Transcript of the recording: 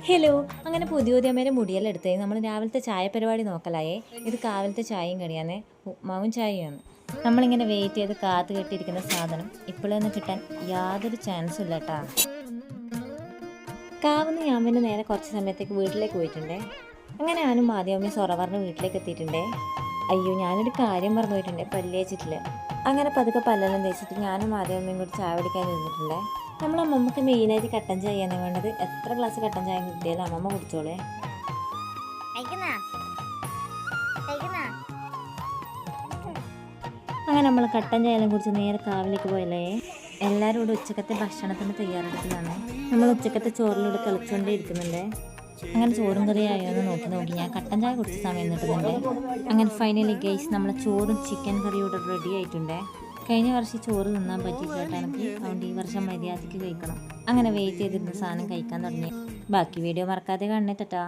Hello, അങ്ങനെ പുതിയോതിയമ്മേരെ മുടിയെല്ലാം എടുത്തേ നമ്മൾ രാവിലത്തെ ചായ പരിപാടി നോക്കലായേ. ഇത് കാവിലത്തെ ചായയും കടിയാന്നേ, ഉപ്മാവും ചായയാണ്. നമ്മളിങ്ങനെ വെയിറ്റ് ചെയ്ത് കാത്തു കെട്ടിയിരിക്കുന്ന സാധനം ഇപ്പോഴൊന്നും കിട്ടാൻ യാതൊരു ചാൻസും ഇല്ല കേട്ടാ. കാവുന്ന് ഞാൻ പിന്നെ നേരെ കുറച്ച് സമയത്തേക്ക് വീട്ടിലേക്ക് പോയിട്ടുണ്ടേ. അങ്ങനെ ഞാനും ആദ്യമമ്മയും സൊറവറിന് വീട്ടിലേക്ക് എത്തിയിട്ടുണ്ടേ. അയ്യോ, ഞാനൊരു കാര്യം പറഞ്ഞു പോയിട്ടുണ്ടേ, പല്ല് തേച്ചിട്ടില്ല. അങ്ങനെ പതുക്കെ പല്ലെല്ലാം തേച്ചിട്ട് ഞാനും ആദ്യമമ്മയും കൂടി ചായ കുടിക്കാൻ ഇരുന്നിട്ടുണ്ടേ. നമ്മളെ അമ്മമ്മക്ക് മെയിനായിട്ട് കട്ടൻ ചായയാണ് വേണ്ടത്. എത്ര ഗ്ലാസ് കട്ടൻ ചായ കിട്ടിയാലും അമ്മമ്മ കുടിച്ചോളേ. അങ്ങനെ നമ്മൾ കട്ടൻ ചായ എല്ലാം കുടിച്ച് നേരെ കാവിലേക്ക് പോയല്ലേ. എല്ലാവരും ഇവിടെ ഉച്ചക്കത്തെ ഭക്ഷണത്തിന് തയ്യാറെടുക്കലാണ്. നമ്മൾ ഉച്ചക്കത്തെ ചോറിലൂടെ കളിച്ചുകൊണ്ടേ ഇരിക്കുന്നുണ്ട്. അങ്ങനെ ചോറും കറിയായോ എന്ന് നോക്കി ഞാൻ കട്ടൻ ചായ കുടിച്ച സമയം നിട്ടുന്നുണ്ട്. അങ്ങനെ ഫൈനലി ഗൈസ് നമ്മളെ ചോറും ചിക്കൻ കറിയും ഇവിടെ റെഡി ആയിട്ടുണ്ട്. കഴിഞ്ഞ വർഷം ചോറ് തിന്നാൻ പറ്റിയില്ല എനിക്ക്, അതുകൊണ്ട് ഈ വർഷം മര്യാദയ്ക്ക് കഴിക്കണം. അങ്ങനെ വെയിറ്റ് ചെയ്തിരുന്ന സാധനം കഴിക്കാൻ തുടങ്ങി. ബാക്കി വീഡിയോ മറക്കാതെ കാണണേ ടാ.